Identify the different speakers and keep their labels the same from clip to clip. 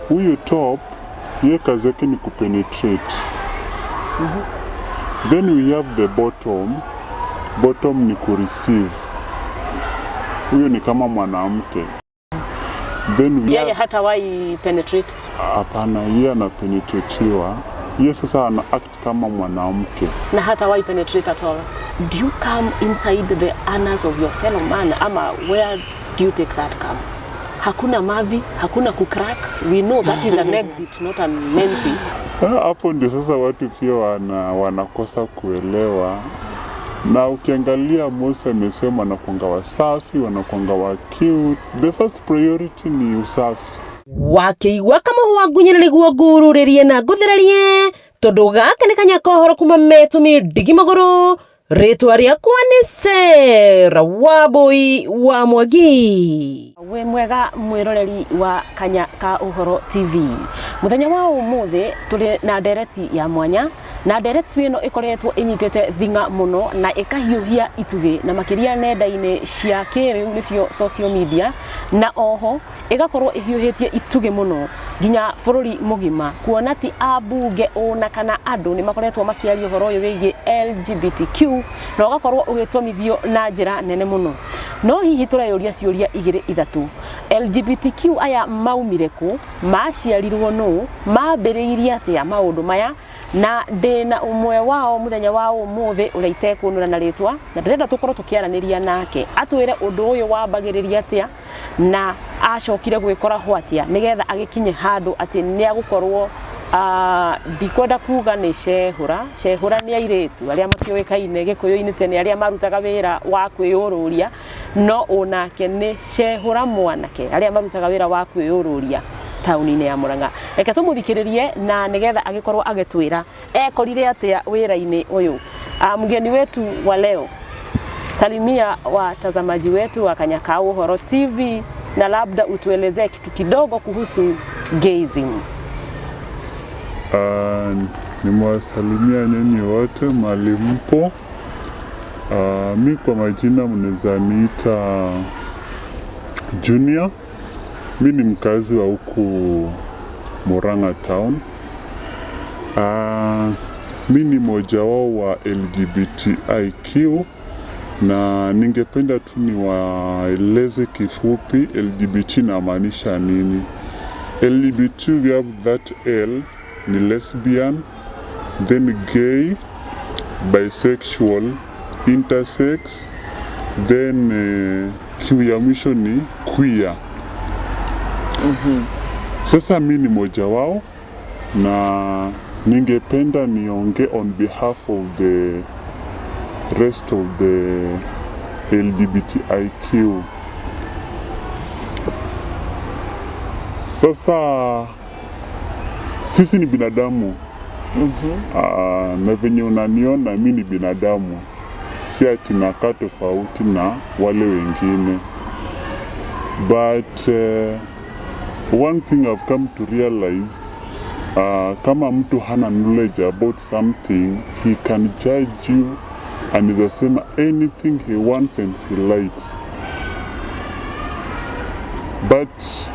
Speaker 1: huyu top ye kazi yake ni kupenetrate. Then we have the bottom ni kureceive. Huyu ni kama mwanamke. Then
Speaker 2: yeye hata wai penetrate?
Speaker 1: Hapana, yeye anapenetratiwa. Yeye sasa ana act kama mwanamke.
Speaker 2: Na hata wai penetrate at all? Do you come inside the anus of your fellow man, ama where do you take that come? Hakuna mavi, hakuna kucrack. We know that is an exit, not an entry.
Speaker 1: Hapo ndio sasa watu pia wanakosa kuelewa. Na ukiangalia Mose amesema wanakuanga wasafi, wanakuanga wa cute. The first priority ni usafi.
Speaker 3: Wakiigua kama wagunyira niguo ngururirie na nguthirarie tondu gaka ni kanya kohoro kuma metumi ndigi maguru. Ritwa riakwa ni Sera Wambui wa Mwangi.
Speaker 2: We mwega mwiroreri wa Kanya ka Uhoro TV. Muthenya wa umuthi tuli na ndereti ya mwanya, na ndereti ino ikoretwo inyitete thinga muno na ikahiuhia itugi na makiria nenda-ini cia kiriu nicio social media, na oho igakorwo ihiuhitie itugi muno ginya bururi mugima, kuona ti abunge ona kana andu ni makoretwo makiaria uhoro uyu wigi LGBTQ na ugakorwo ugitomithio na njira nene muno. No hihi turayuria ciuria igiri ithatu. LGBTQ aya maumire ku, maciarirwo no, mambiriirie atia maundu maya, na ndina umwe wao muthenya wa umuthi uria itekunura na ritwa, na ndirenda tukorwo tukiaraniria nake atwire undu uyu wambagiriria atia na acokire gwikora ho atia nigetha agikinye handu ati ni agukorwo ndikwenda kuga ni cehura ni airitu aria makiuikaine gikuyu-ini tene aria marutaga wira wa kwiyururia, no onake ni cehura Mwanake aria marutaga wira wa kwiyururia tauni-ini ya Murang'a. Reke tumuthikiririe na nigetha agikorwo agitwira ekorire atia wira-ini uyu. Mgeni wetu wa leo, salimia watazamaji wetu wa Kanya ka Uhoro TV na labda utuelezee kitu kidogo kuhusu gayism.
Speaker 1: Nimewasalimia nyinyi wote mahali mpo. Mi kwa majina mnaweza niita Junior. Mi ni mkazi wa huku Murang'a town. Mi ni moja wao wa LGBTIQ, na ningependa tu niwaeleze kifupi LGBT inamaanisha nini. LGBT, we have that L ni lesbian, then gay, bisexual, intersex, then Q ya mwisho ni queer. Sasa mi ni moja wao na ningependa nionge on behalf of the rest of the LGBTIQ. Sasa sisi ni binadamu. Na venye unaniona mi ni binadamu, si ati nakaa tofauti na wale wengine. But one thing I've come to realize, kama mtu hana knowledge about something, he can judge you and anasema anything he wants and he likes. But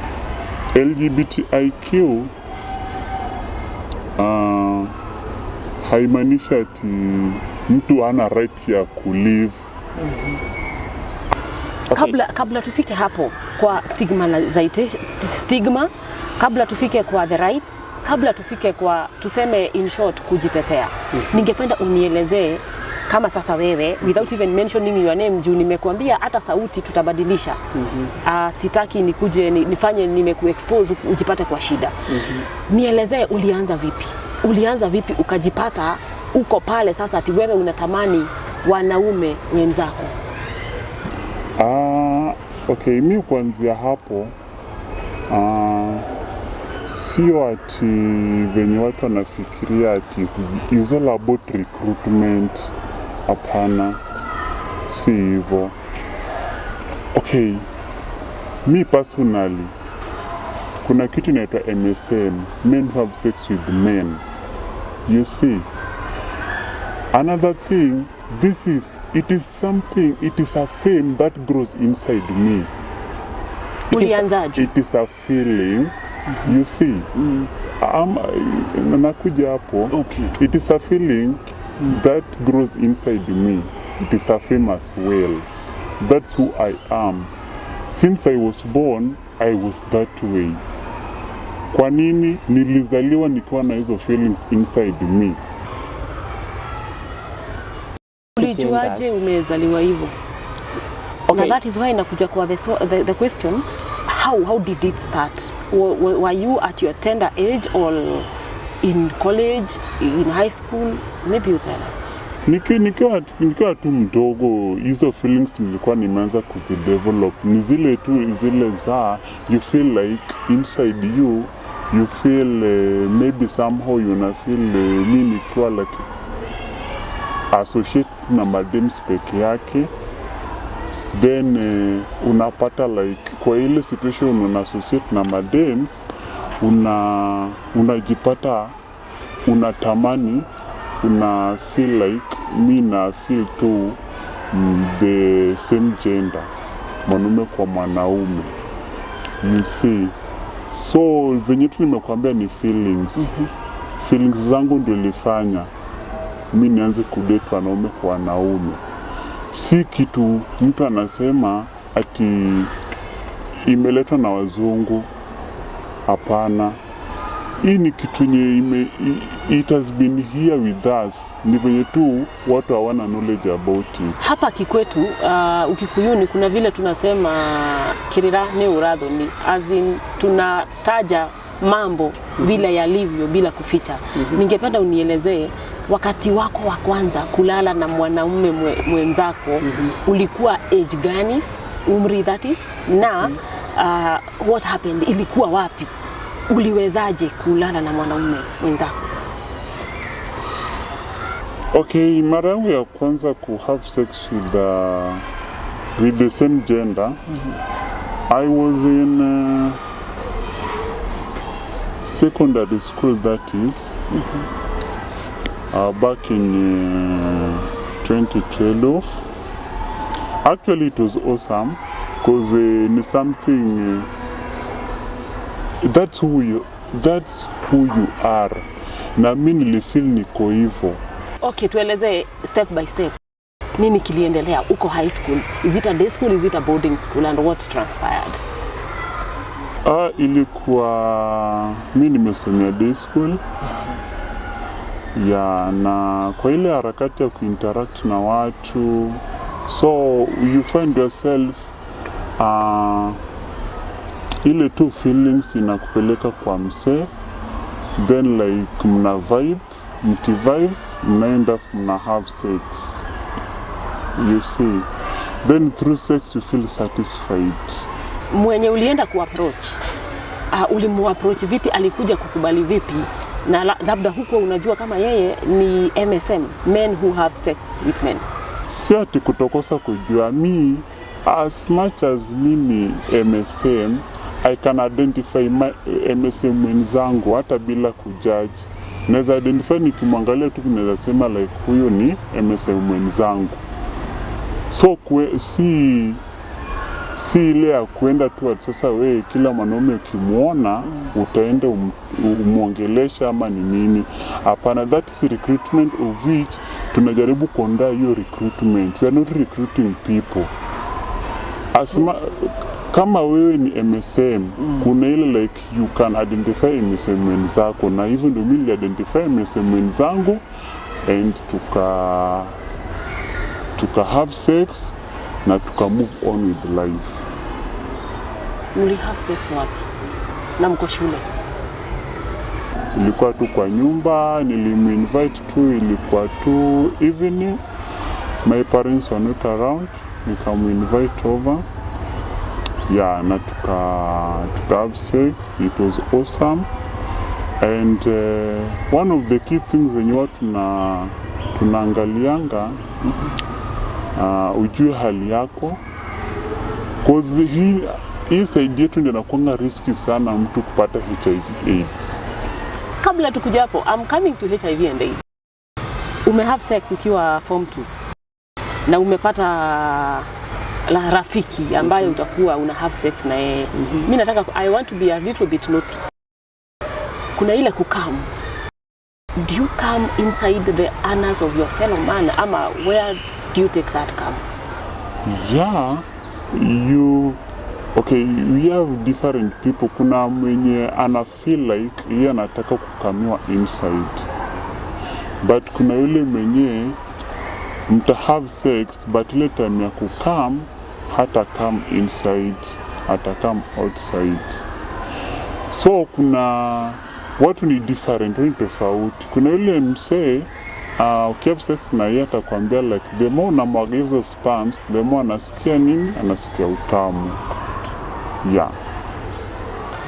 Speaker 1: LGBTIQ haimaanishi ati mtu hana right ya kulive.
Speaker 2: Okay. Kabla tufike hapo kwa stigma, kabla tufike kwa the rights, kabla tufike kwa tuseme in short kujitetea, ningependa unielezee kama sasa wewe, without even mentioning your name, juu nimekuambia hata sauti tutabadilisha. Sitaki nikuje nifanye nimekuexpose ujipate kwa shida. Nielezee ulianza vipi ukajipata uko pale sasa ati wewe unatamani wanaume wenzako?
Speaker 1: Okay, mi kuanzia hapo sio ati venye watu wanafikiria ati is all about recruitment. Hapana, si hivyo. Okay, mi personally kuna kitu inaitwa MSM, men who have sex with men. You see, another thing, it is a fame that grows inside me.
Speaker 2: Ulianzaje?
Speaker 1: It is a feeling You see, nakuja hapo.
Speaker 4: Okay.
Speaker 1: It is a feeling that grows inside me. It is a famous well. That's who I am. Since I was born, I was that way. Kwa nini? Nilizaliwa nikiwa na hizo feelings inside me.
Speaker 2: Ulijuaje umezaliwa hivyo?
Speaker 4: Okay.
Speaker 2: Now that is why nakuja kwa the question, how did it start? Were you at your tender age or in college, in high school? Maybe you tell us.
Speaker 1: Nikiwa tu mdogo, hizo feelings nilikuwa nimeanza kuzidevelop. Ni zile za you feel like inside you feel maybe somehow you feel mimi nikiwa like associate na madems peke yake. Then unapata like kwa ile situation una associate na madems, unajipata unatamani, una feel like mi na feel too the same gender, mwanaume kwa mwanaume. You see, so venye tu nimekuambia ni feelings. Feelings zangu ndio ilifanya mi nianze kudate wanaume kwa wanaume. Si kitu mtu anasema ati imeletwa na wazungu. Hapana. Hii ni kitu nye it has been here with us. Ni venye tu watu hawana knowledge about it.
Speaker 2: Hapa kikwetu Ukikuyuni kuna vile tunasema kirira ni ûrathoni, as in tunataja mambo vile yalivyo bila kuficha. Ningependa unielezee wakati wako wa kwanza kulala na mwanaume mwenzako ulikuwa age gani, umri that is, na what happened, ilikuwa wapi? Uliwezaje kulala na mwanaume mwenzako?
Speaker 1: Okay, mara yangu ya kwanza ku have sex with the same gender, I was in secondary school, that is, back in 2012. Actually, it was awesome because it's something that's who you are. Na mimi nilifeel niko hivyo.
Speaker 2: Okay, tueleze step by step. Nini kiliendelea uko high school? Is it a day school, is it a boarding school, and what transpired?
Speaker 1: Ilikuwa mimi nimesomea day school. Ya, na kwa ile harakati ya kuinteract na watu, so you find yourself ile tu feelings inakupeleka kwa mse, then like mna vibe, mnaenda mna have sex. You see, then through sex you feel satisfied.
Speaker 2: Mwenye ulienda kuapproach, ulimuapproach vipi? Alikuja kukubali vipi? Na labda huko unajua kama yeye ni MSM, men who have sex with men.
Speaker 1: Si ati kutokosa kujua. Mi, as much as mimi MSM, I can identify my MSM mwenzangu hata bila kujudge. Naweza identify nikimwangalia tu, naweza sema like huyo ni MSM mwenzangu. So si ile ya kuenda tu sasa we kila mwanaume ukimwona utaenda umuongelesha ama ni nini. Hapana, that is recruitment of which tunajaribu kuondoa hiyo recruitment. We are not recruiting people. Kama wewe ni MSM, kuna ile like you can identify MSM mwenzako, na hivyo ndio mimi identify MSM mwenzangu and tuka have sex na tuka move on with life.
Speaker 2: Muli have sex wapi? Na mko shule?
Speaker 1: Ilikuwa tu kwa nyumba, niliminvite tu, ilikuwa tu evening. My parents were not around, nikaminvite over. Yeah, na tuka have sex. It was awesome. And one of the key things wenye watu tunaangalianga, ujue hali yako. Cause hii side yetu ndio inakuanga risky sana mtu kupata HIV/AIDS.
Speaker 2: Kabla tukuja hapo, I'm coming to HIV and AIDS. Have sex ukiwa form 2 na umepata rafiki ambaye utakuwa una have sex na yeye. Mimi nataka, I want to be a little bit naughty. kuna ile kukam. Do you come inside the anus of your fellow man, ama where do you take that come?
Speaker 1: Yeah, okay, we have different people. Kuna mwenye ana feel like yeye anataka kukamiwa inside, but kuna yule mwenye mta have sex but ile time ya kukam hata come inside, hata come outside. So kuna watu ni different, ni tofauti. Kuna yule msee ukihave sex na yeye atakwambia like the more unamwaga hizo sperms, the more anasikia nini? Anasikia utamu. Yeah.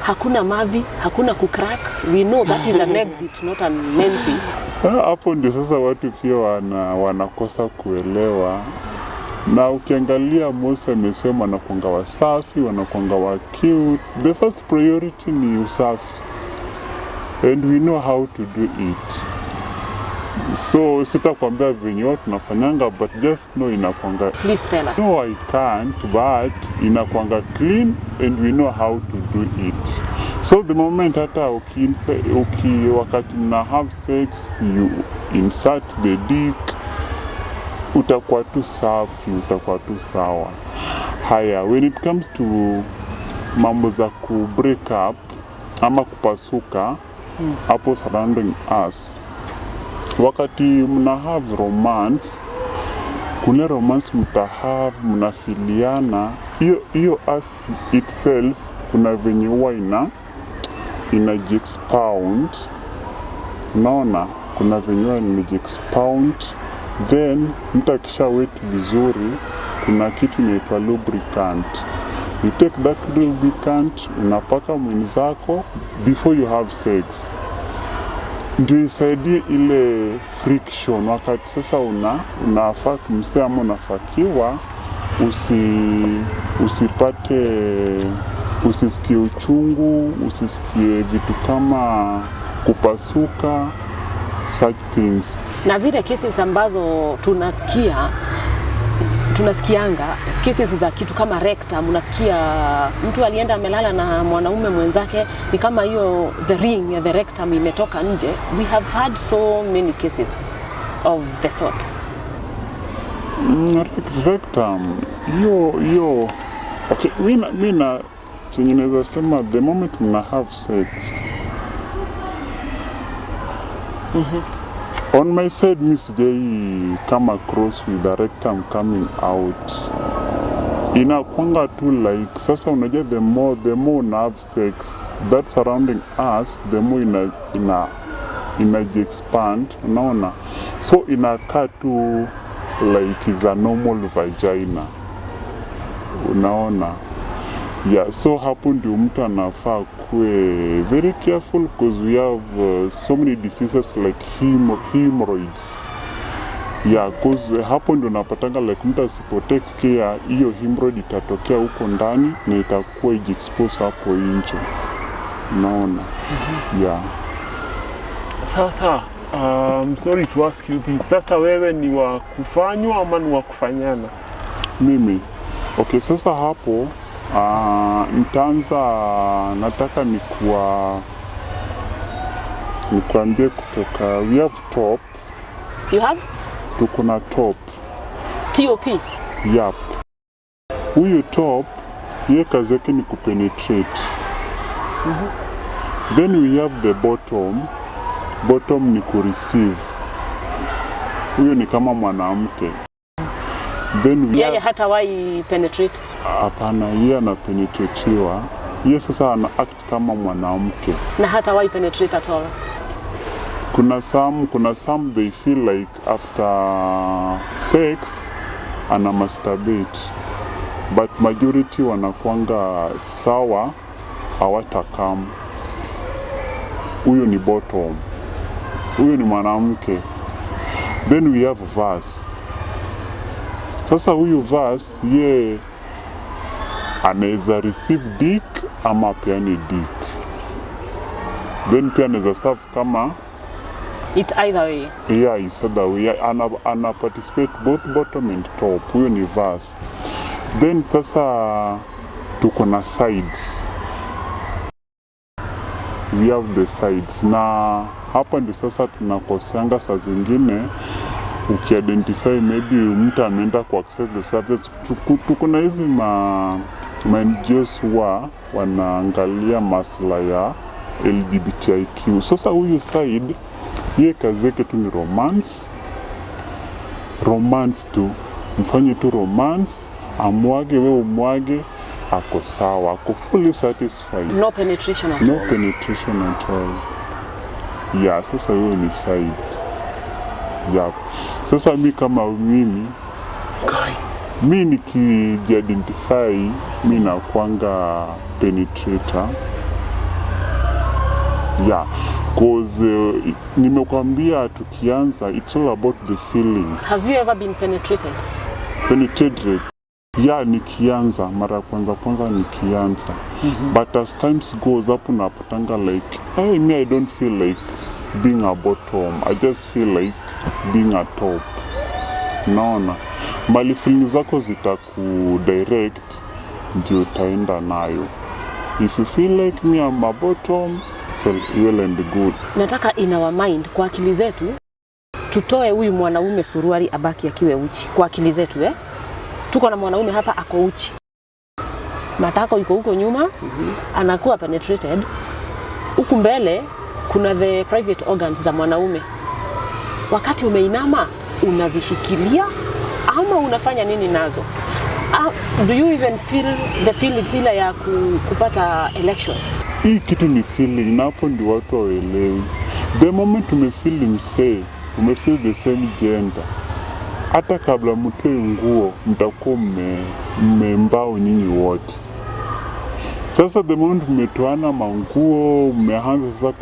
Speaker 2: Hakuna mavi, hakuna kucrack. We know that is an exit, not an entry.
Speaker 1: Hapo ndio sasa watu pia wanakosa kuelewa. Na ukiangalia Mose amesema wanakuanga wasafi, wanakuanga wa cute. The first priority ni usafi. And we know how to do it. So sitakwambia venye watu tunafanyanga, but just know inakuanga.
Speaker 2: Please tell us.
Speaker 1: No, I can't, but inakuanga clean and we know how to do it. So the moment hata wakati mna have sex, you insert the dick, utakuwa tu safi, utakuwa tu sawa. Haya, when it comes to mambo za ku break up ama kupasuka, hapo surrounding us, wakati mna have romance, kuna romance mtahave, mnafiliana, hiyo as itself kuna venye huwa inaji-expound. Unaona, kuna venye huwa inaji-expound, then mtu akisha wet vizuri, kuna kitu inaitwa lubricant. You take that lubricant, unapaka mwenzako before you have sex. Ndio isaidie ile friction wakati sasa unafaa kumsea ama unafakiwa, usisikie uchungu, usisikie vitu kama kupasuka, such things.
Speaker 2: Na zile cases ambazo tunasikianga cases za kitu kama rectum, unasikia mtu alienda amelala na mwanaume mwenzake, ni kama hiyo the ring ya the rectum imetoka nje. We have had so many cases of the sort.
Speaker 1: Rectum, hiyo okay, mina chenye naweza sema the moment mna have sex, on my side, Miss J come across with the rectum coming out. Inakwanga tu like, sasa unajua the more una have sex, that surrounding us, the more inaji-expand, unaona? So inakaa tu like is a normal vagina, unaona? Yeah, so hapo ndio mtu anafaa kuwe very careful, because we have so many diseases like hemorrhoids. Yeah, because hapo ndio napatanga like mtu asipotake care, hiyo hemorrhoid itatokea huko ndani na itakuwa iji-expose hapo nje. Unaona? Yeah.
Speaker 4: Sasa, sorry to ask you this. Sasa wewe ni wa kufanywa ama ni wa kufanyana?
Speaker 1: Mimi. Okay, sasa hapo nitaanza, nataka nikuambie kutoka, we have top.
Speaker 2: You have?
Speaker 1: Tuko na top.
Speaker 2: TOP?
Speaker 1: Yep. Huyu top, ye kazi yake ni kupenetrate. Then we have the bottom. Bottom ni kureceive. Huyu ni kama mwanamke. Then we
Speaker 2: yeye hata wai penetrate?
Speaker 1: Hapana, yeye anapenetratiwa. Yeye sasa ana act kama mwanamke.
Speaker 2: Na hata wai penetrate at all?
Speaker 1: Kuna some they feel like after sex ana masturbate, but majority wanakuanga sawa, hawatakam. Huyo ni bottom. Huyo ni mwanamke. Then we have verse. Sasa huyu verse, ye anaweza receive dick ama peane dick. Then pia anaweza serve kama,
Speaker 2: it's either way.
Speaker 1: Yeah, it's either way. Ana participate both bottom and top. Huyo ni verse. Then sasa tuko na sides. we have the sides, na hapa ndio sasa tunakoseanga saa zingine ukiidentify maybe mtu ameenda ku access the service. Tuko na hizi ma NGOs wanaangalia masuala ya LGBTIQ. Sasa huyu side yeye kazi yake tu ni romance tu, mfanye tu romance, amwage wewe umwage, ako sawa, ako fully satisfied.
Speaker 2: No penetration at all.
Speaker 1: No penetration at all. Yeah, sasa wewe ni side. Yeah. Sasa mi kama mimi nikijidentify, mi nakuanga penetrator. Yeah, cause nimekwambia tukianza, it's all about the feelings.
Speaker 2: Have you ever been penetrated?
Speaker 1: Penetrated. Yeah, nikianza mara kwanza nikianza. But as times goes up unapatanga like, hey, me I don't feel like being a bottom. I just feel like being a top. Naona mali feelings zako zitakudirect ndio utaenda nayo. If you feel like me I'm a bottom, feel well and good.
Speaker 2: Nataka in our mind, kwa akili zetu tutoe huyu mwanaume suruali abaki akiwe uchi. Kwa akili zetu tuko na mwanaume hapa ako uchi, matako iko huko nyuma, anakuwa penetrated. Huku mbele kuna the private organs za mwanaume. Wakati umeinama unazishikilia ama unafanya nini nazo? Do you even feel the feelings ile ya kupata election?
Speaker 1: Hii kitu ni feeling, na hapo ndio watu waelewi. The moment umefeel umefeel the same gender, hata kabla mtoe nguo mtakuwa mmembao nyinyi wote. Sasa the moment mmetoana manguo, mmeanza sasa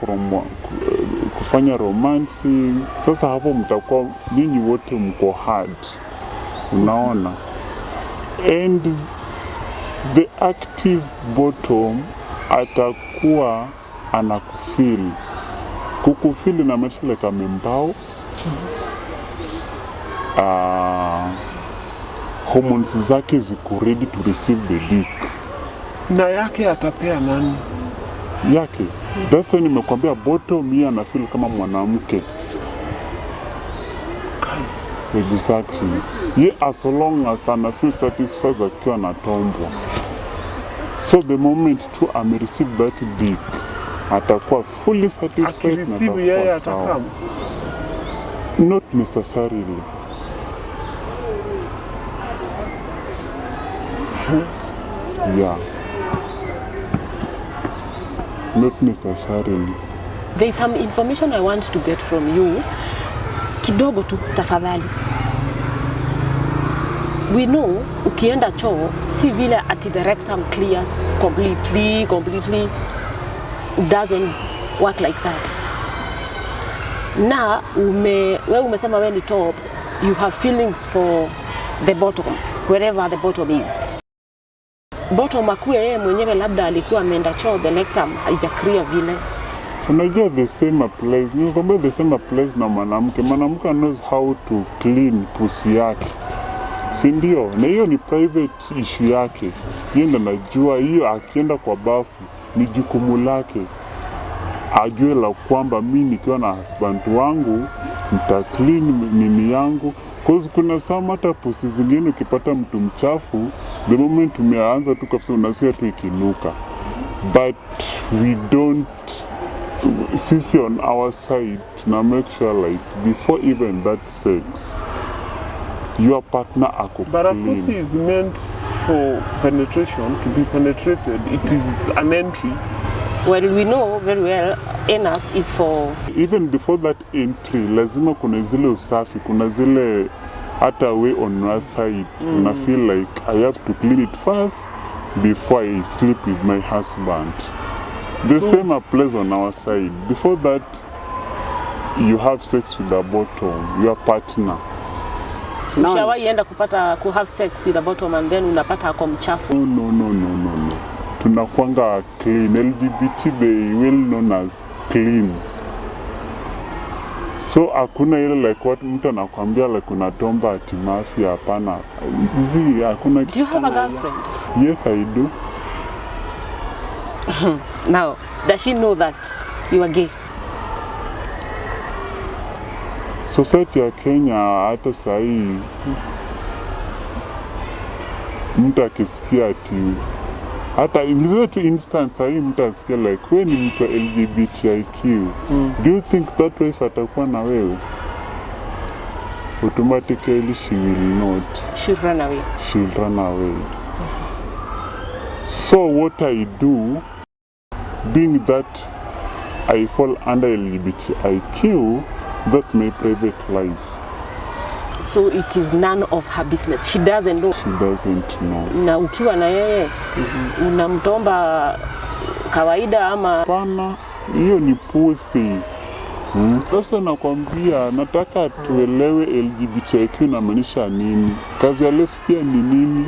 Speaker 1: kufanya romancing, sasa hapo mtakuwa nyinyi wote mko hard. Unaona? And the active bottom atakuwa anakufeel. Kukufeel na mashile kama mbao. Hormones zake ziko ready to receive the dick.
Speaker 4: Na yake atapea nani?
Speaker 1: Yake. That's why nimekwambia bottom yeye anafeel kama mwanamke. Exactly. Ye as long as anafeel satisfied akiwa anatombwa. So the moment tu receive that dick, atakuwa fully satisfied.
Speaker 4: Akireceive yeye atakam?
Speaker 1: Not necessarily. Yeah. Not necessarily.
Speaker 2: There is some information I want to get from you. Kidogo tu tafadhali. We know ukienda choo si vile ati the rectum clears completely. It doesn't work like that. Na wewe umesema wewe ni top, you have feelings for the bottom, wherever the bottom is. Bottom akuwe yeye mwenyewe labda alikuwa ameenda choo, the rectum haijakria vile.
Speaker 1: Unajua the same applies. Nikwambia the same applies na mwanamke. Mwanamke knows how to clean pussy yake. Si ndio? Na hiyo ni private issue yake. Yeye ndo anajua hiyo, akienda kwa bafu ni jukumu lake. Ajue la kwamba mimi nikiwa na husband wangu nita clean nini yangu. Cause kuna some hata pussy zingine ukipata mtu mchafu, the moment umeanza tu kabisa unasikia tu ikinuka. But we don't, sisi on our side tuna make sure like before even that sex your partner ako
Speaker 4: But
Speaker 1: clean.
Speaker 4: a pussy is meant for penetration, to be penetrated. It is an entry.
Speaker 2: Well, we know very well anus is for...
Speaker 1: Even before that entry, lazima kuna zile usafi, kuna zile hata we on your side. Una feel like I have to clean it first before I sleep with my husband. The same applies on our side. Before that, you have sex with the bottom, your partner.
Speaker 2: Ushawahi enda ku have sex with the bottom and then unapata ako mchafu?
Speaker 1: No. Tunakuanga clean. LGBT, they well known as clean. So hakuna ile like what mtu anakuambia like unatomba ati mafia, hapana. Hakuna.
Speaker 2: Do you have a girlfriend?
Speaker 1: Yes, I do.
Speaker 2: Now, does she know that you are gay?
Speaker 1: Society ya Kenya hata sahii mtu akisikia ati hata ilivyo tu instance sahii mtu asikia like wewe ni mtu LGBTIQ, do you think that wife atakuwa na wewe? Automatically she will not.
Speaker 2: She'll run away.
Speaker 1: She'll run away. So what I do, being that I fall under LGBTIQ, that's my private life.
Speaker 2: So it is none of her business. She doesn't know.
Speaker 1: She doesn't know.
Speaker 2: Na ukiwa na yeye unamtomba kawaida ama?
Speaker 1: Pana, hiyo ni pusi. Sasa nakwambia, nataka tuelewe LGBTIQ inamaanisha nini. Kazi ya lesbian ni nini?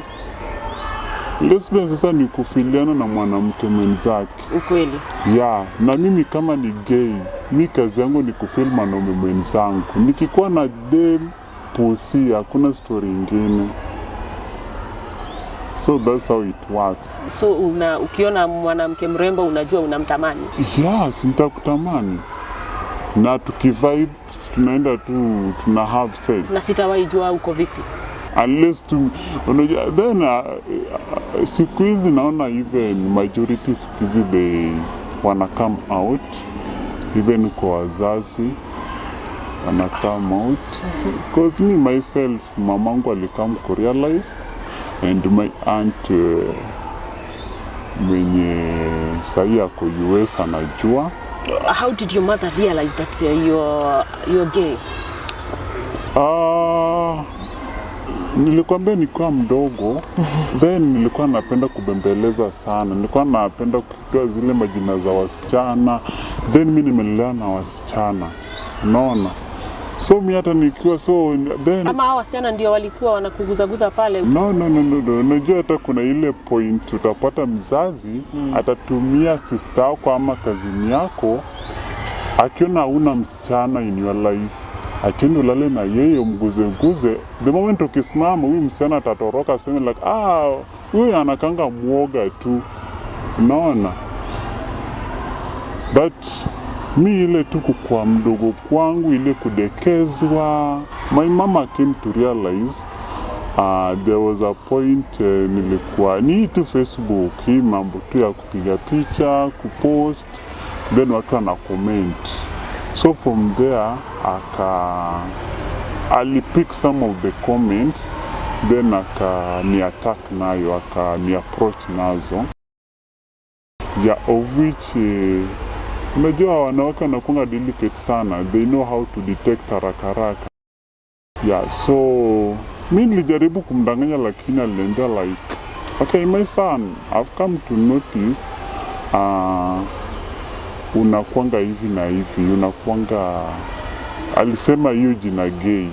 Speaker 1: Lesbian sasa ni kufiliana na mwanamke mwenzake.
Speaker 2: Ukweli.
Speaker 1: Yeah, na mimi kama ni gay, mi kazi yangu ni kufili mwanaume mwenzangu. Nikikuwa na dem pusi, hakuna story ingine. So that's how it works.
Speaker 2: So ukiona mwanamke mrembo unajua unamtamani?
Speaker 1: Yes, nitakutamani. Na tukivibe tunaenda tu tuna have sex.
Speaker 2: Na sitawahi jua uko vipi?
Speaker 1: Unless unajua then siku hizi naona even majority siku hizi they wanna come out, even kwa wazazi wanna come out. Because me myself, mamangu alikam kurealize and my aunt mwenye sahi ako US anajua.
Speaker 2: How did your mother realize that you're gay?
Speaker 1: Nilikwambia nilikuwa mdogo, then nilikuwa napenda kubembeleza sana. Nilikuwa napenda kutoa zile majina za wasichana, then mimi nimelelewa na wasichana. Unaona? So mimi hata nikiwa then
Speaker 2: ama wasichana ndio walikuwa wanakuguzaguza pale.
Speaker 1: No. Unajua hata kuna ile point utapata mzazi atatumia sister yako ama kazini yako akiona huna msichana in your life. Akienda ulale na yeye umguze. The moment ukisimama huyu msichana atatoroka aseme like huyu anakanga mwoga tu. Unaona? But mi ile tu kwa mdogo kwangu ile kudekezwa. My mama came to realize there was a point nilikuwa ni tu Facebook, hii mambo tu ya kupiga picha, kupost, then watu wana comment. So from there ali pick some of the comments, then ni attack nayo, ni approach nazo. Yeah, of which unajua wanawake wanakuwa delicate sana, they know how to detect haraka. Yeah, so mimi nilijaribu kumdanganya lakini aliambia like, okay my son, I've come to notice unakuanga hivi na hivi, unakuanga, alisema hiyo jina gay.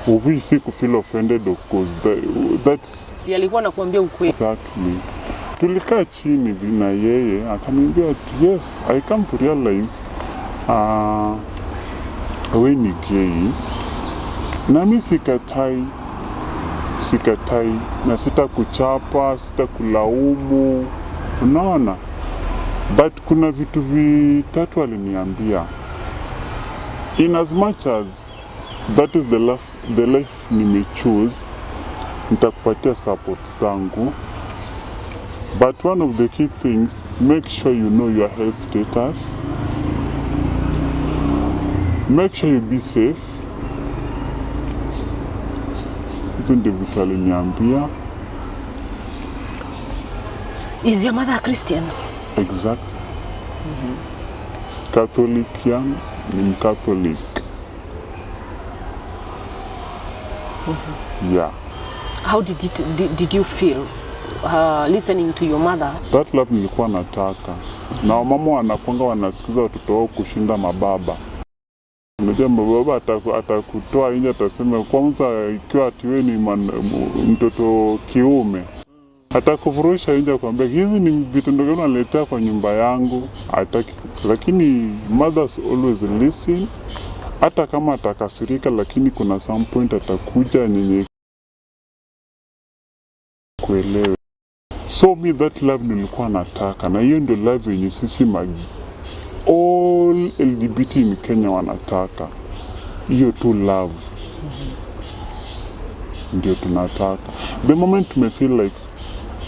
Speaker 1: Uvi si kufeel offended of course, that's
Speaker 2: alikuwa anakuambia ukweli.
Speaker 1: Exactly. Tulikaa chini na yeye akaniambia yes, I come to realize wewe ni gay. Na mimi sikatai na sitakuchapa, sitakulaumu. Unaona? But kuna vitu vitatu aliniambia. In as much as that is the life nimechoose, nitakupatia support zangu. But one of the key things, make sure you know your health status. Make sure you be safe. Hizo ndio vitu aliniambia.
Speaker 2: Is your mother a Christian?
Speaker 1: Exactly. Catholic yan, ni Catholic. Yeah.
Speaker 2: How did you feel listening to your mother?
Speaker 1: That love nilikuwa nataka. Na mama wanakuanga wanasikiza watoto wao kushinda mababa. Unajua baba atakutoa nje, atasema kwanza ikiwa ati wewe ni mtoto kiume, atakufurusha nje kwambia hizi ni vitu ndogo naletea kwa nyumba yangu, hataki. Lakini mothers always listen, hata kama atakasirika, lakini kuna some point atakuja nyenye kuelewe. So me that love nilikuwa nataka, na hiyo ndio love yenye sisi all LGBT in Kenya wanataka hiyo tu love. Ndio tunataka. The moment we feel like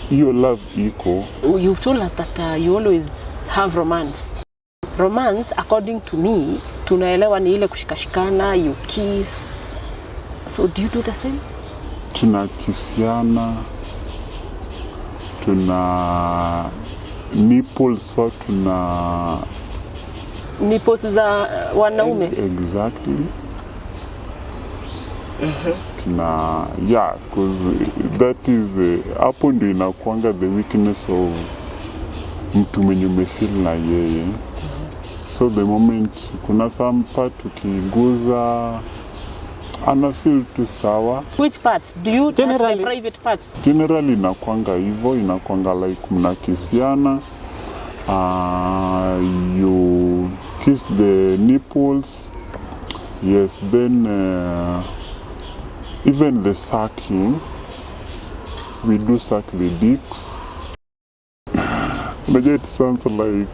Speaker 1: hiyo love iko.
Speaker 2: You've told us that you always have romance. Romance, according to me, tunaelewa ni ile kushikashikana, you kiss. So do you do the same?
Speaker 1: Tunakisiana, tuna nipples, tuna
Speaker 2: nipples za wanaume.
Speaker 1: Exactly. Tuna, yeah, because that is hapo ndio inakuanga the weakness of mtu mwenye umefeel na yeye. So the moment kuna some part ukiguza ana feel tu sawa.
Speaker 2: Which parts? Do you touch the private parts?
Speaker 1: Generally inakuanga hivyo, inakuanga like mnakisiana. You kiss the nipples. Yes, then even the sucking, we do suck the dicks. But it sounds like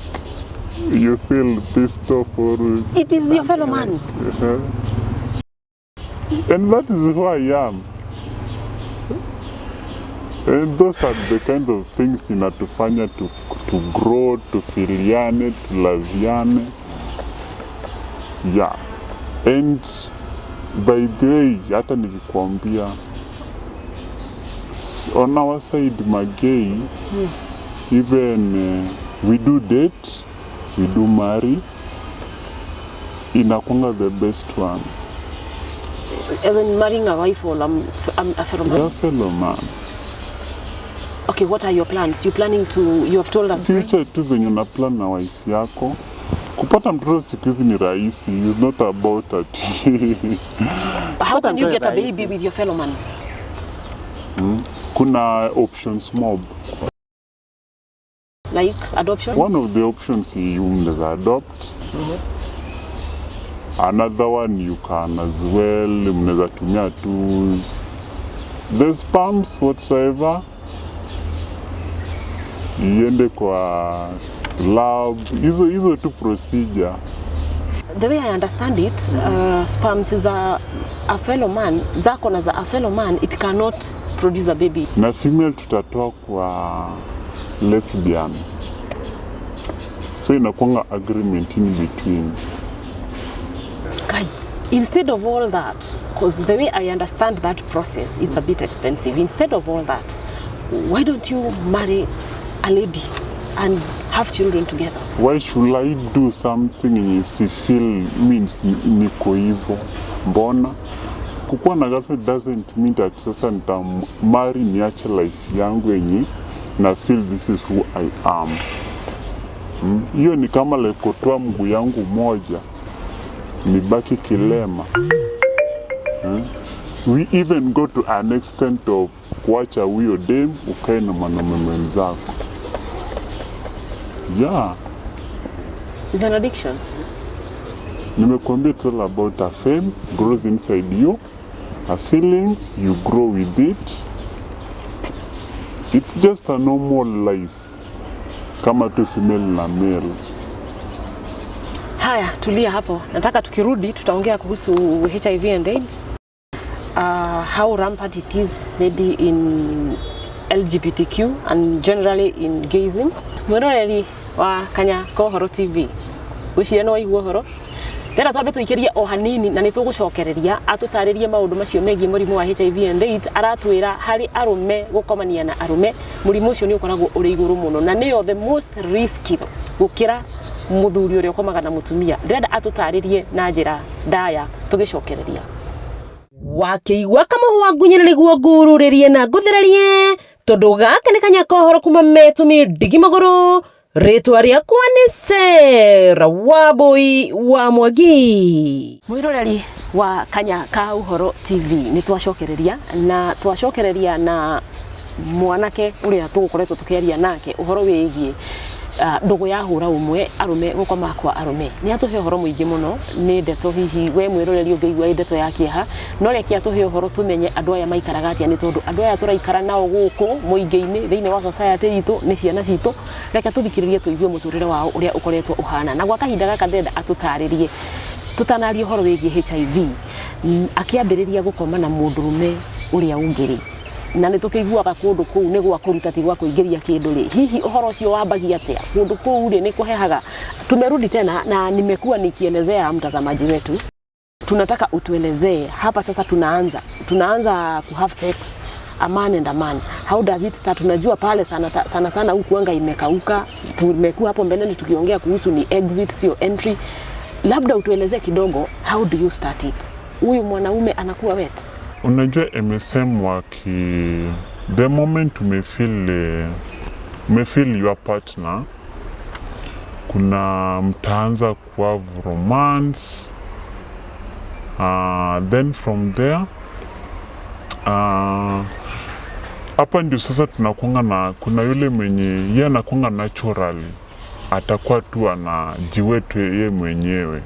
Speaker 1: you feel pissed off or...
Speaker 2: It is your fellow man.
Speaker 1: And that is who I am. And those are the kind of things inatufanya to grow, to filiane, to laviane. Yeah. And by the way, hata nikikwambia, on our side magay, even we do date, we do marry, inakuanga the best one.
Speaker 2: As in marrying a wife or a fellow man?
Speaker 1: A fellow man.
Speaker 2: Okay, what are your plans? You have told us.
Speaker 1: Future tu venye una plan na wife yako. Kupata mtoto siku hizi ni rahisi. It's not about that.
Speaker 2: How can you get a baby with your fellow man?
Speaker 1: Kuna options mob.
Speaker 2: Like adoption?
Speaker 1: One of the options you mnaweza adopt. Another one you can as well, mnaweza tumia tools. The sperms whatsoever. Iende kwa lab, hizo tu procedure.
Speaker 2: The way I understand it, sperms is a fellow man, zako na za a fellow man, it cannot produce a baby.
Speaker 1: Na female tutatoa kwa lesbian. So inakuanga agreement in between.
Speaker 2: Kai, instead of all that, because the way I understand that process, it's a bit expensive. Instead of all that, why don't you marry a lady and have children together?
Speaker 1: Why should I do something in feel means niko hivyo? Mbona? Kukuwa na girlfriend doesn't mean that sasa nitamari niache life yangu yenye na feel this is who I am. Hiyo ni kama like kutoa mguu yangu moja nibaki kilema. We even go to an extent of kuacha huyo dem ukae na mwanaume mwenzako. Yeah.
Speaker 2: It's an addiction.
Speaker 1: Nimekuambia it's all about a fame grows inside you, a feeling, you grow with it. It's just a normal life. Kama tu female na male.
Speaker 2: Haya, tulia hapo. Nataka tukirudi tutaongea kuhusu HIV and AIDS. How rampant it is maybe in LGBTQ and generally in gayism. Mwiroreri wa Kanya Kohoro TV. Wiciria no waigua horo. Rera twambe tuikirie o hanini na nitugucokereria atutaririe maundu macio megie murimu wa HIV and AIDS. Aratwira hari arume gukomania na arume murimu ucio ni ukoragwo uri iguru muno na niyo the most risky gukira muthuri uria ukomaga na mutumia. Ndenda atutaririe na njira ndaya tugicokereria.
Speaker 3: Wakiigua kamuhwa ngunyene niguo ngururirie na nguthirarie tondu gaka ni Kanya Kohoro kuma metumi ndigi maguru. Ritwa riakwa ni Sera Waboi wa Mwangi.
Speaker 2: Mwiroreri wa Kanya Kohoro TV ni twacokereria na Mwanake uria tugukoretwo tukiaria nake uhoro wigie ndugu ya hûra ûmwe arume gukoma kwa arume ni atuhe horo muingi muno ni ndeto hihi we mwiroreri ungeigua ndeto ya kieha no reke atuhe horo tumenye andu aya maikaraga atia ni tondu andu aya turaikara nao guku muingi-ini thiini wa society itu ni ciana citu reke tuthikiririe tuigue muturire wao uria ukoretwo uhana na gwa kahinda gaka ndenda atutaririe tutanarie horo wigie HIV akiambiriria gukoma na mundurume uria ungiri na nä tå kä iguaga kå ndå kå u nä gwa kå ruta ti gwa kå ingä ria kä ndå rä hihi å horo å cio wambagia atä a kå ndå kå u rä nä kå hehaga. Tumerudi tena na nimekuwa nikielezea mtazamaji wetu, tunataka utuelezee hapa sasa. Tunaanza ku have sex a man and a man, how does it start? Tunajua pale sana huku anga imekauka, tumekuwa hapo mbeleni tukiongea kuhusu ni exit sio entry. Labda utuelezee kidogo, how do you start it? Huyu mwanaume anakuwa wet.
Speaker 1: Unajua MSM waki the moment umefeel your partner, kuna mtaanza kuwa romance, then from there hapa ndio sasa tunakuanga na kuna yule mwenye yeye anakuanga naturally atakuwa tu anajiwetu yeye mwenyewe,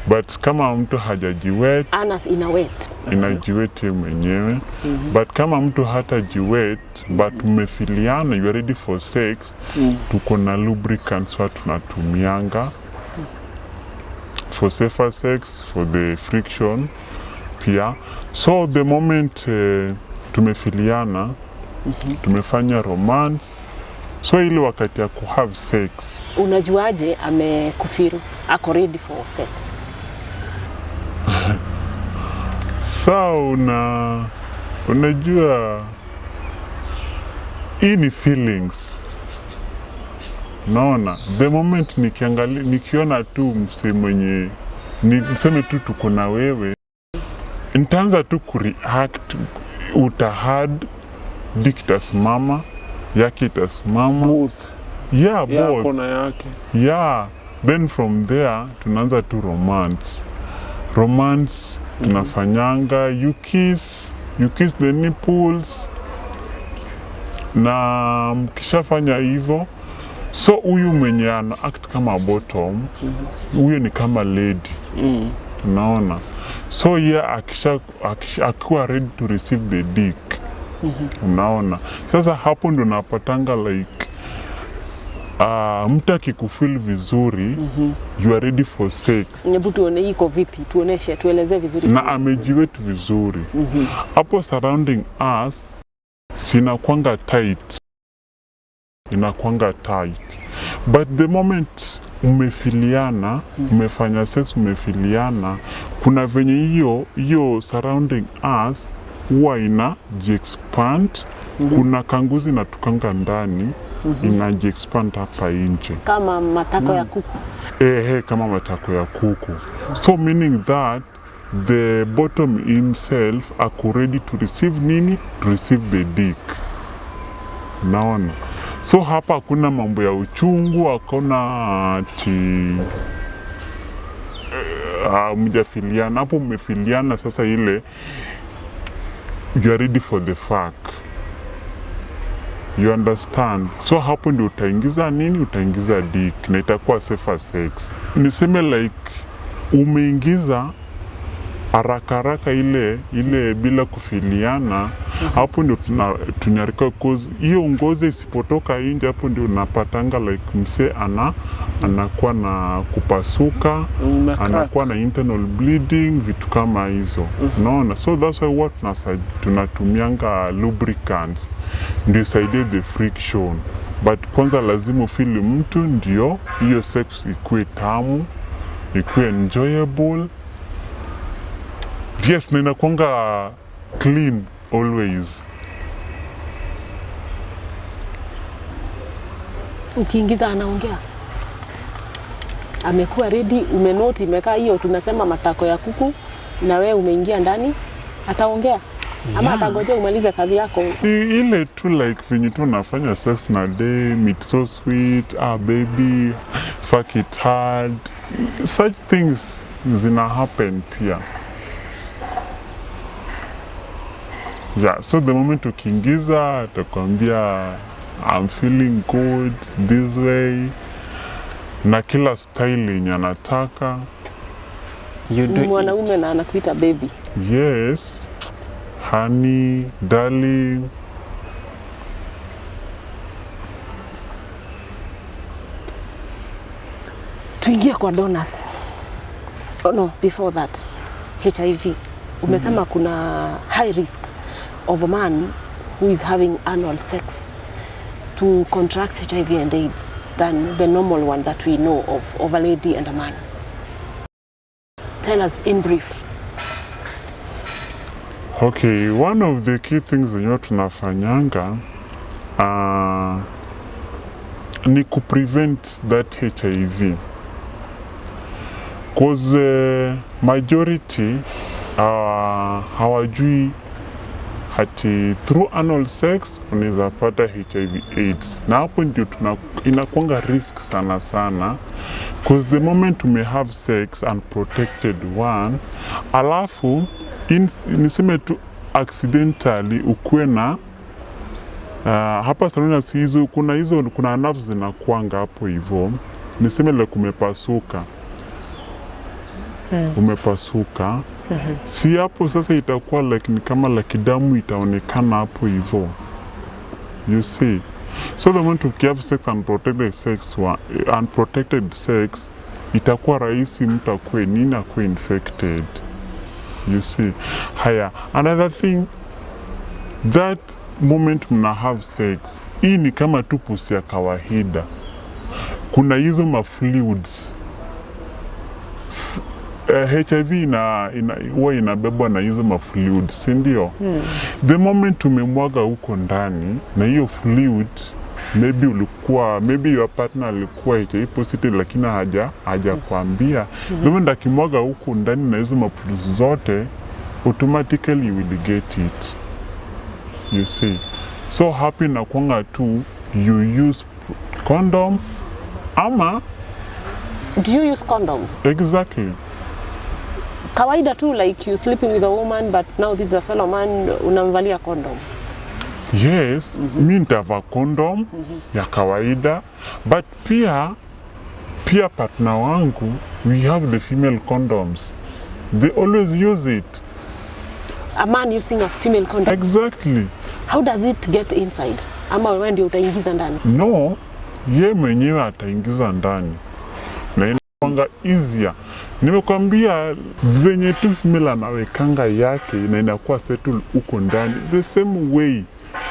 Speaker 1: but kama mtu hajajiwet inajiwet yeye mwenyewe. But kama mtu hatajiwet but mmefiliana, you are ready for sex, tuko na lubricants wa tunatumianga for safer sex, for the friction pia. So the moment tumefiliana, tumefanya romance, so ile wakati ya ku have sex,
Speaker 2: unajuaje amekufiru ako ready for sex?
Speaker 1: So unajua hii ni feelings. Naona the moment nikiona tu mse mwenye niseme tu tuko na wewe, nitaanza tu kureact, utahad diktasimama yake itasimama
Speaker 4: both.
Speaker 1: Yeah, both.
Speaker 4: Kona yake.
Speaker 1: Yeah, then from there tunaanza tu romance tunafanyanga, you kiss the nipples, na mkishafanya hivyo, so huyu mwenye ana act kama bottom, huyo ni kama lady. Unaona, so yeah, akiwa ready to receive the dick. Unaona, sasa hapo ndo napatanga like mtu akikufeel vizuri, you are ready for sex.
Speaker 2: Hebu tuone iko vipi, tueleze vizuri.
Speaker 1: Na amejiwetu vizuri. Hapo surrounding us sinakuanga tight. Inakuanga tight. But the moment umefiliana, umefanya sex, umefiliana, kuna venye hiyo surrounding us huwa inaji-expand, kuna kanguzi natukanga ndani, inaji-expand hapa nje.
Speaker 2: Kama matako ya kuku.
Speaker 1: Kama matako ya kuku. So meaning that the bottom himself ako ready to receive nini? To receive the dick. Naona. So hapa hakuna mambo ya uchungu, hakuna ati mjafiliana. Hapo mmefiliana sasa, ile you are ready for the fuck. You understand? So hapo ndio utaingiza nini? Utaingiza dick na itakuwa safer sex. Niseme like umeingiza haraka ile bila kufiliana, hapo ndio tunarika cause hiyo ngozi isipotoka nje, hapo ndio unapatanga like mse anakuwa na kupasuka, anakuwa na internal bleeding, vitu kama hizo. Unaona? So that's why what tunatumianga lubricants ndio saidie the friction. But kwanza lazima ufili mtu ndio hiyo sex ikuwe tamu, ikuwe enjoyable. Yes, na inakuanga clean always.
Speaker 2: Ukiingiza anaongea, amekuwa ready, umenoti imekaa hiyo tunasema matako ya kuku, na wewe umeingia ndani, ataongea ama atangoje umalize kazi yako.
Speaker 1: Ile tu like venye tu nafanya sex na day, it's so sweet, baby, fuck it hard, such things zina happen pia. Yeah, so the moment ukiingiza atakwambia I'm feeling good this way, na kila style yenye anataka.
Speaker 2: Mwanaume na anakuita baby.
Speaker 1: Yes, honey, darling.
Speaker 2: Tuingie kwa donors. Oh no, before that, HIV. Umesema kuna high risk of a man who is having anal sex to contract HIV and AIDS than the normal one that we know of a lady and a man. Tell us in brief.
Speaker 1: Okay, one of the key things yenye tunafanyanga ni kuprevent that HIV. Cause majority hawajui hati through anal sex unaweza pata HIV AIDS, na hapo ndio inakuanga risk sana sana, cause the moment you may have sex unprotected one, alafu niseme tu accidentally ukue na hapa sana hizo kuna nerves zinakuanga hapo hivyo, niseme like umepasuka. Umepasuka. Si hapo sasa itakuwa like ni kama like damu itaonekana hapo hivyo. You see. So the moment you have sex unprotected sex, itakuwa rahisi mtu akue nini akue infected. You see. Haya, another thing, that moment mna have sex, hii ni kama tu pusi ya kawaida. Kuna hizo mafluids. HIV huwa inabebwa na hizo mafluids, si ndio? The moment umemwaga huko ndani na hiyo fluid, maybe your partner alikuwa HIV positive lakini hajakwambia. The moment akimwaga huko ndani na hizo mafluids zote, automatically you will get it. You see. So happy na kwanga tu you use condom ama.
Speaker 2: Do you use condoms?
Speaker 1: Exactly.
Speaker 2: Kawaida tu, like you sleeping with a woman but now this is a fellow man, unamvalia condom?
Speaker 1: Yes, mi nitavaa condom ya kawaida, but pia partner wangu, we have the female condoms. They always use it.
Speaker 2: A man using a female condom?
Speaker 1: Exactly.
Speaker 2: How does it get inside? Ama wewe ndio utaingiza ndani?
Speaker 1: No, ye mwenyewe ataingiza ndani. Na inakuanga easier. Nimekwambia venye tu female anawekanga yake na inakuwa settle uko ndani. The same way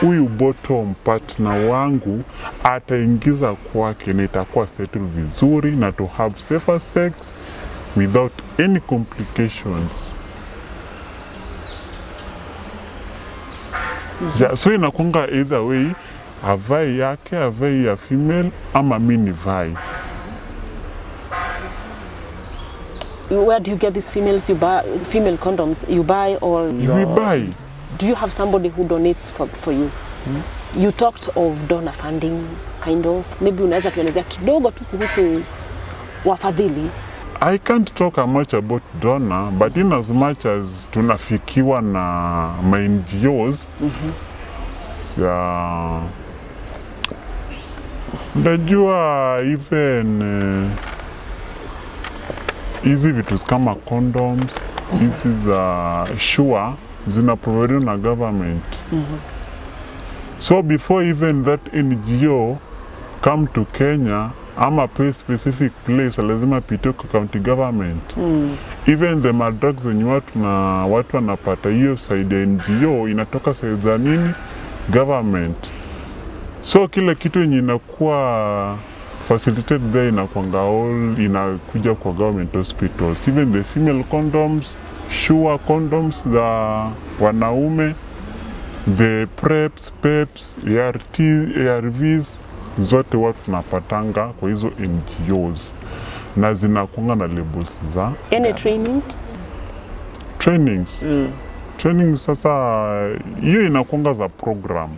Speaker 1: huyu bottom partner wangu ataingiza kwake na itakuwa settle vizuri na to have safer sex without any complications. Yeah, so inakuanga either way, avai yake, avai ya female ama mini vai.
Speaker 2: Where do you get these female condoms? You buy or
Speaker 1: we buy?
Speaker 2: Do you have somebody who donates for you? You talked of donor funding, kind of. Maybe unaweza tuelezea kidogo tu kuhusu wafadhili.
Speaker 1: I can't talk much about donor, but in as much as tunafikiwa na NGOs, unajua even hizi vitu kama condoms, hizi za sure zina provided na government. So before even that NGO come to Kenya, ama pay specific place, lazima pite kwa county government. Even the madrugs zenye watu wanapata hiyo side ya NGO inatoka side za nini? Government. So kila kitu yenye inakuwa facilitated there inakuanga all inakuja kwa government hospitals. Even the female condoms, sure condoms za wanaume, the PrEPs, PEPs, ARVs, zote watu tunapatanga kwa hizo NGOs na zinakuanga na labels za
Speaker 2: any trainings?
Speaker 1: Trainings sasa hiyo inakuanga za program.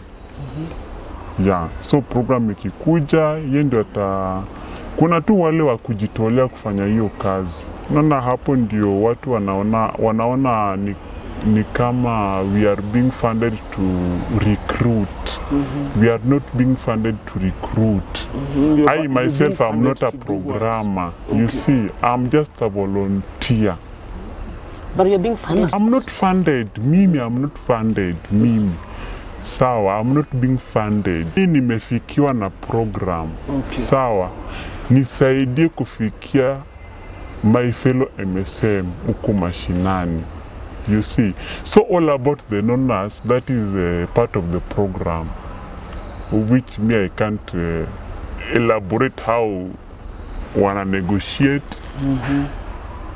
Speaker 1: Yeah, so program ikikuja yeye ndio kuna tu wale wa kujitolea kufanya hiyo kazi. Naona hapo ndio watu wanaona ni ni kama we are being funded to recruit. We are not being funded to recruit. I myself am not a programmer. You see, I'm just a volunteer.
Speaker 2: But you're being funded.
Speaker 1: I'm not funded. Mimi, I'm not funded. Mimi. Sawa, I'm not being funded. Mimi nimefikiwa na program.
Speaker 4: Okay.
Speaker 1: Sawa, nisaidie kufikia my fellow MSM huko mashinani. You see, so all about the non-nurse, that is part of the program, which me I can't elaborate how wana negotiate,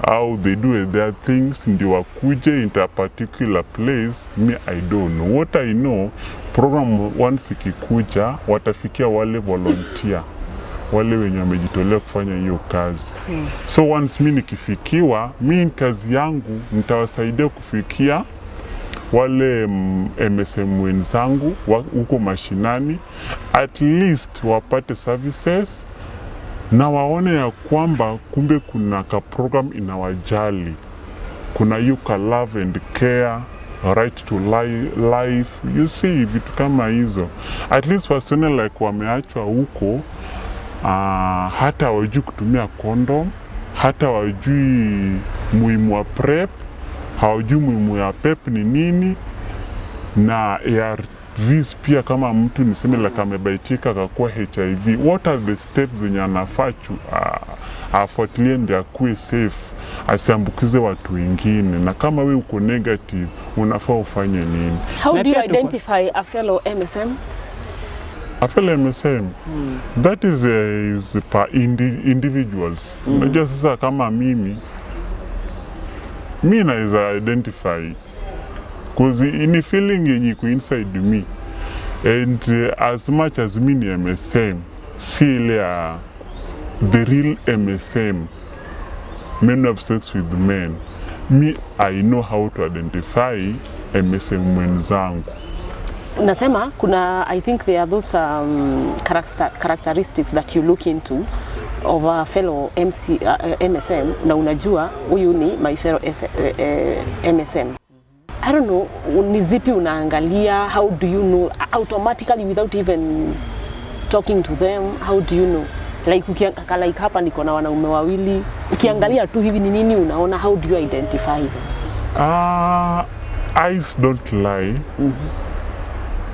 Speaker 1: how they do their things, ndio wakuje into a particular place. Me I don't know. What I know, program once ikikuja watafikia wale volunteer, wale wenye wamejitolea kufanya hiyo kazi. So once mi nikifikiwa, mi kazi yangu nitawasaidia kufikia wale MSM wenzangu huko mashinani, at least wapate services na waone ya kwamba kumbe kuna ka program inawajali, kuna you ka love and care, right to life. You see, vitu kama hizo, at least wasione like wameachwa huko. Hata wajui kutumia kondom, hata wajui muhimu wa PrEP, hawajui muhimu ya PEP ni nini, na ARVs pia kama mtu niseme like amebaitika akakuwa HIV, what are the steps zenye anafaa afuatilie ndio akuwe safe, asiambukize watu wengine, na kama we uko negative unafaa ufanye nini?
Speaker 2: How do you identify a fellow MSM?
Speaker 1: A fellow MSM, that is per individuals. Unajua sasa kama mimi naweza identify because ini feeling yenye iko inside me, and as much as me ni MSM, si ile the real MSM, men have sex with men, me I know how to identify MSM mwenzangu.
Speaker 2: Nasema kuna, I think there are those characteristics that you look into of a fellow MSM, na unajua huyu ni my fellow MSM. I don't know, ni zipi unaangalia? How do you know automatically without even talking to them? How do you know? Like like hapa niko na wanaume wawili, ukiangalia tu hivi ni nini unaona? How do you identify them?
Speaker 1: Eyes don't lie.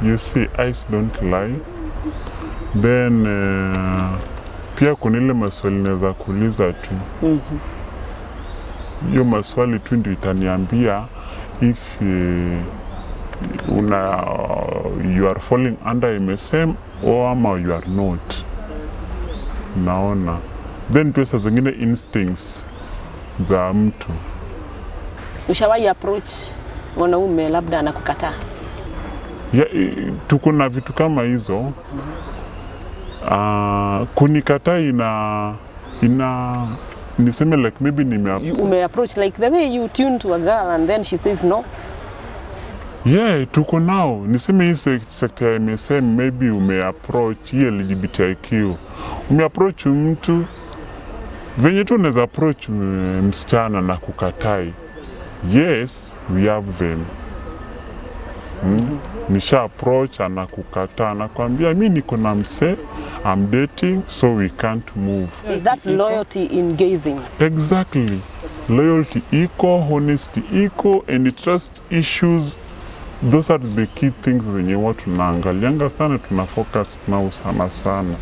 Speaker 1: You see, eyes don't lie. Then pia kuna ile maswali naweza kuuliza tu. Hiyo maswali tu ndio itaniambia if you are falling under MSM or ama you are not. Naona. Then pia saa zingine instincts za mtu.
Speaker 2: Ushawahi approach mwanaume labda anakukataa?
Speaker 1: Tuko na vitu kama hizo. Kunikataa ina niseme like maybe
Speaker 2: ume-approach like the way you tune to a girl and then she says no?
Speaker 1: Yeah, tuko nao. Niseme hii sector ya MSM, maybe ume-approach hii LGBTIQ. Ume-approach mtu venye tu unaweza approach msichana na kukatai. Yes, we have them. Nisha approach ana kukataa, nakwambia mimi niko na mse, I'm dating, so we can't move.
Speaker 2: Is that loyalty in gazing?
Speaker 1: Exactly. Loyalty iko, honesty iko, and trust issues. Those are the key things zenye watu naangalianga sana, tuna focus nao sana.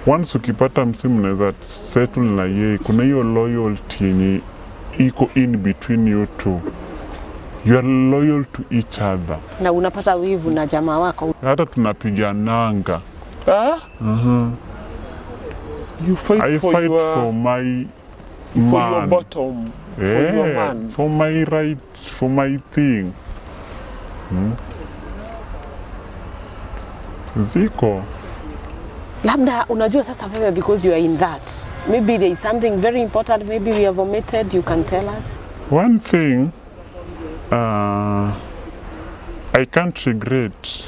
Speaker 1: Once ukipata msimu naweza settle na yeye, kuna hiyo loyalty yenye iko in between you two. You are loyal to each other.
Speaker 2: Na unapata wivu na jamaa wako?
Speaker 1: Hata tunapigananga.
Speaker 4: You fight
Speaker 1: I
Speaker 4: for
Speaker 1: fight
Speaker 4: your,
Speaker 1: for my
Speaker 4: for
Speaker 1: man.
Speaker 4: your bottom, for your man.
Speaker 1: For my right, for my thing. Ziko.
Speaker 2: Labda unajua sasa wewe, because you are in that, maybe there is something very important, maybe we have omitted, you can tell us?
Speaker 1: One thing, I can't regret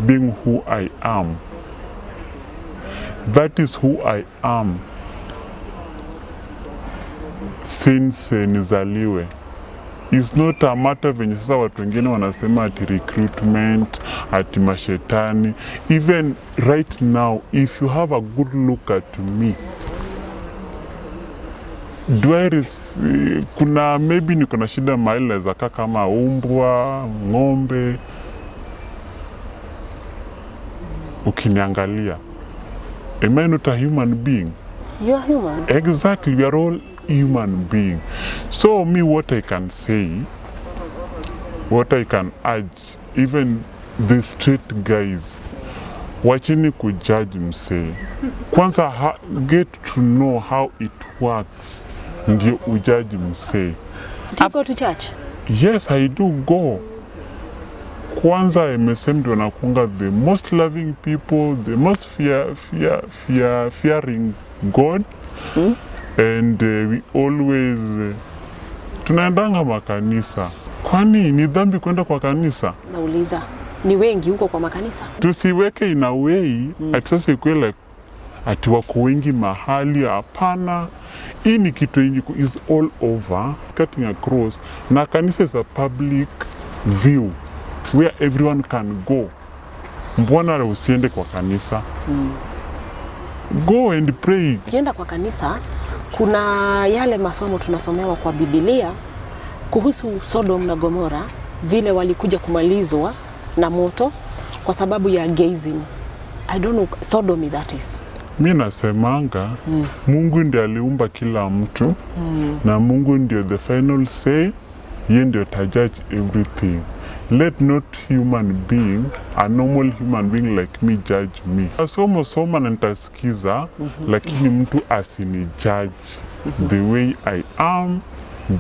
Speaker 1: being who I am. That is who I am since nizaliwe. It's not a matter venye sasa watu wengine wanasema ati recruitment, ati mashetani. Even right now, if you have a good look at me, kuna maybe niko na shida mahali naweza kaa kama umbwa, ng'ombe. Ukiniangalia, am I not a human being?
Speaker 2: You are human.
Speaker 1: Exactly, we are all human beings. So me, what I can say, what I can urge, even the straight guys, wachini kujudge msee. Kwanza get to know how it works, ndio ujudge msee.
Speaker 2: Do you go to church?
Speaker 1: Yes, I do go. Kwanza MSM ndio nakunga the most loving people, the most fearing God. And we always tunaendanga makanisa. Kwani ni dhambi kwenda kwa kanisa?
Speaker 2: Nauliza, ni wengi huko kwa makanisa?
Speaker 1: Tusiweke in a way ati sasa ikuwe like ati wako wengi mahali. Hapana, hii ni kitu is all over, cutting across, na kanisa is a public view where everyone can go. Mbona usiende kwa kanisa? Go and pray.
Speaker 2: Ukienda kwa kanisa, kuna yale masomo tunasomewa kwa Biblia kuhusu Sodom na Gomora, vile walikuja kumalizwa na moto kwa sababu ya gazing. I don't know, sodomy that is.
Speaker 1: Mi nasemanga Mungu ndiye aliumba kila mtu na Mungu ndio the final say, yeye ndio tajudge everything. Let not human being, a normal human being like me, judge me. Soma na nitasikiza, lakini mtu asini judge the way I am,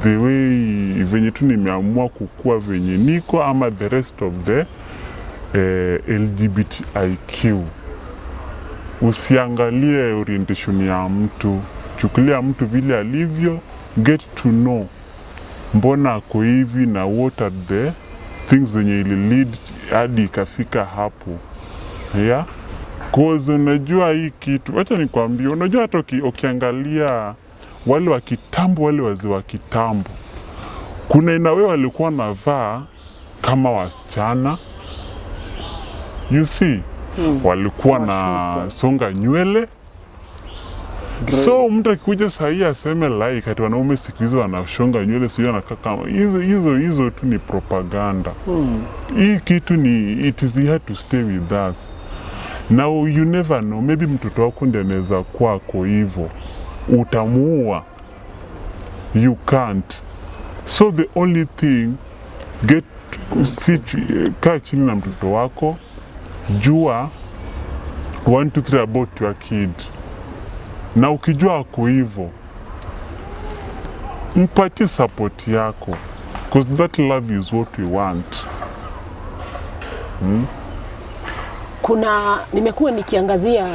Speaker 1: the way venye tu nimeamua kukua venye niko, ama the rest of the LGBTIQ. Usiangalie orientation ya mtu, chukulia mtu vile alivyo, get to know mbona ako hivi na what are the things zenye ili lead hadi ikafika hapo. Yeah? Cause unajua hii kitu, wacha nikwambie, unajua hata ukiangalia wale wa kitambo, wale wazee wa kitambo, kuna inawe walikuwa navaa kama wasichana. You see? Walikuwa na songa nywele. So mtu akikuja sahi aseme like ati wanaume siku hizo wanashonga nywele, sio anakaa kama hizo tu ni propaganda. Hii kitu ni it is here to stay with us. Now you never know, maybe mtoto wako ndiye anaweza kuwa ako hivyo, utamuua. You can't. So the only thing, kaa chini na mtoto wako, jua 1, 2, 3 about your kid. Na ukijua ako hivyo, mpatie support yako, because that love is what we want.
Speaker 2: Nimekuwa nikiangazia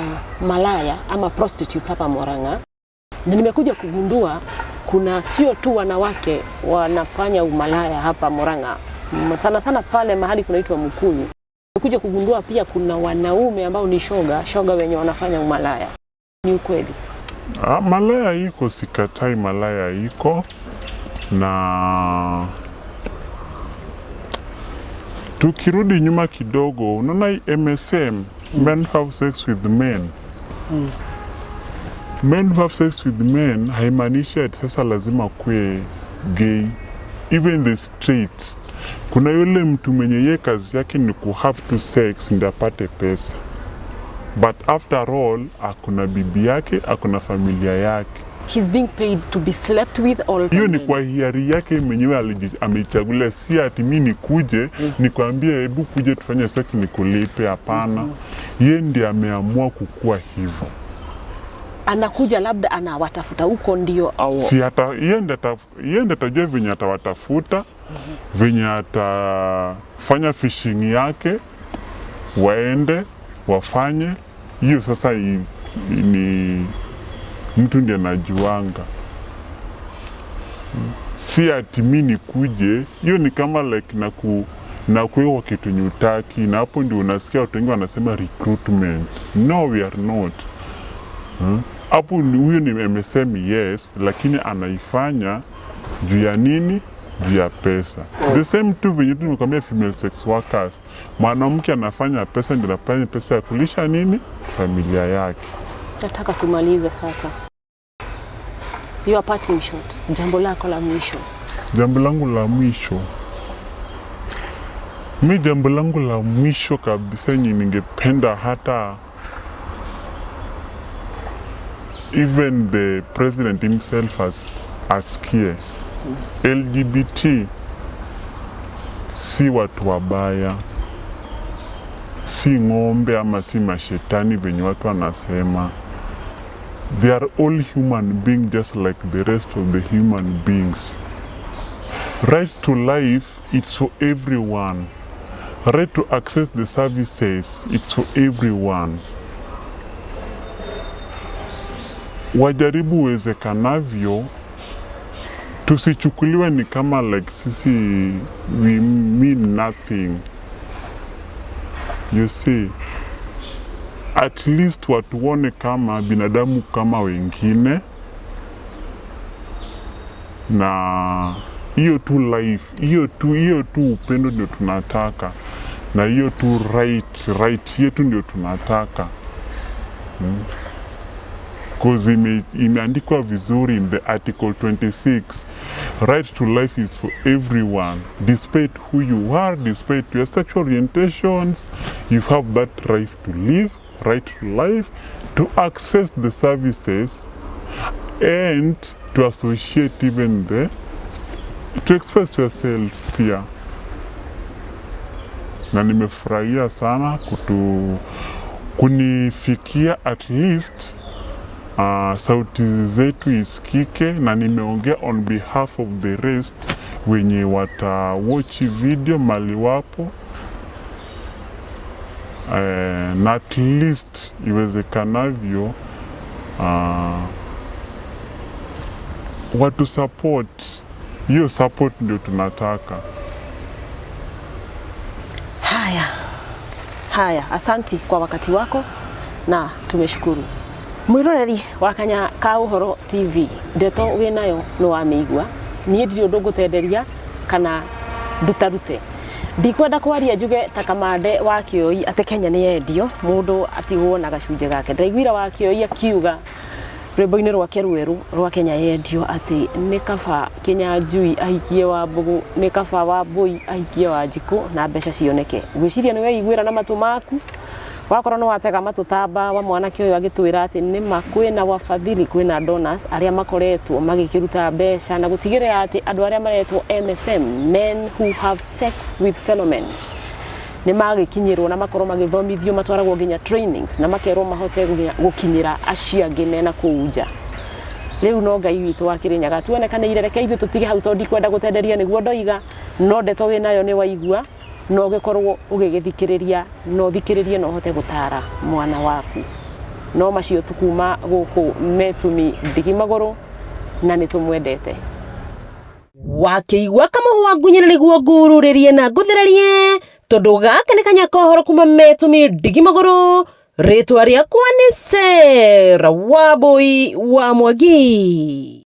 Speaker 2: malaya ama prostitutes hapa Murang'a, na nimekuja kugundua kuna sio tu wanawake wanafanya umalaya hapa Murang'a, sana sana pale mahali kunaitwa Mukuni. Nimekuja kugundua pia kuna wanaume ambao ni shoga wenye wanafanya umalaya. Ni ukweli?
Speaker 1: Malaya iko, sikatai malaya iko, na tukirudi nyuma kidogo, unaona MSM, men have sex with men. Men who have sex with men haimaanishi ati sasa lazima kwe gay. Even the straight, kuna yule mtu mwenye ye kazi yake ni ku have to sex ndio apate pesa, but after all akuna bibi yake, akuna familia yake.
Speaker 2: He's being paid to be slept with all.
Speaker 1: Hiyo ni kwa hiari yake mwenyewe, amechagulia. Si ati mimi nikuje nikwambie hebu kuje tufanye sex nikulipe, hapana. Yeye ndiye ameamua kukua hivyo.
Speaker 2: Anakuja labda anawatafuta huko ndio au
Speaker 1: si hata yeye ndiye atajua venye atawatafuta, venye atafanya fishing yake, waende wafanye hiyo. Sasa ni mtu ndiye anajuanga. Si ati mimi nikuje, hiyo ni kama like na kuwa kitu nyutaki, na hapo ndio unasikia watu wengi wanasema recruitment. No, we are not. Hapo huyo ni MSM, yes, lakini anaifanya juu ya nini? juu ya pesa. The same tu venye tu nimekwambia female sex workers. Mwanamke anafanya pesa ndio anafanya pesa ya kulisha nini? Familia yake.
Speaker 2: Nataka tumalize sasa. You are parting shot. Jambo lako la mwisho.
Speaker 1: Jambo langu la mwisho. Mi jambo langu la mwisho kabisa ningependa hata even the president himself asikie. LGBT si watu wabaya, si ng'ombe ama si mashetani venye watu wanasema. They are all human beings just like the rest of the human beings. Right to life, it's for everyone. Right to access the services, it's for everyone. Wajaribu uwezekanavyo, tusichukuliwe ni kama like sisi we mean nothing. You see, at least watuone kama binadamu kama wengine, na hiyo tu life, hiyo tu upendo ndio tunataka, na hiyo tu right yetu ndio tunataka. Because imeandikwa vizuri in the article 26, right to life is for everyone, despite who you are, despite your sexual orientations, you have that right to live, right to life, to access the services, and to associate even to express yourself pia. Na nimefurahia sana kunifikia at least sauti zetu isikike, na nimeongea on behalf of the rest wenye watawatch video mali wapo, na at least iwezekanavyo watu support. Hiyo support ndio tunataka.
Speaker 2: Haya, asanti kwa wakati wako na tumeshukuru. Mwiroreri wa Kanya ka Uhoro TV, ndeto winayo no wamigwa nie ndio ndũgũtenderia kana ndutarute. Ndikwenda kwaria njuge takamande wa Kioi ate Kenya ni endio mundu atigwo na gacunje gake. Ndaiguira wa Kioi akiuga rwimbo-inĩ rwake rweru rwa Kenya yendio ati ni kaba Kenya njui ahikie wa mbugu, ni kaba wa mbui ahikie wa njiku na mbeca cioneke. Gwiciria niwe iguira na matu maku wakorwo no watega matutamba wa Mwanake uyu agitwira ati ni makwina wafadhili kwina donors aria makoretwo magikiruta mbeca na gutigirira ati andu aria maretwo MSM, men who have sex with fellow men, ni magikinyirwo na makorwo magithomithio matwaragwo nginya trainings na makerwo mahote gukinyira acio angi mena kuunja. Riu no Ngai witu wa Kirinyaga tuonekane irereke ithu tutige hau tondi kwenda gutenderia niguo ndoiga no ndeto winayo ni waigua no gikorwo ugigithikiriria no thikiririe no hote gutara mwana waku no macio tukuma guku metumi ndigimaguru na nitumwendete
Speaker 3: wakiigua kamuhwa ngunyira niguo ngururirie na nguthirarie tondu gaka ni Kanya kohoro kuma metumi ndigimaguru. Ritwa riakwa ni Sera Waboi wa Mwangi.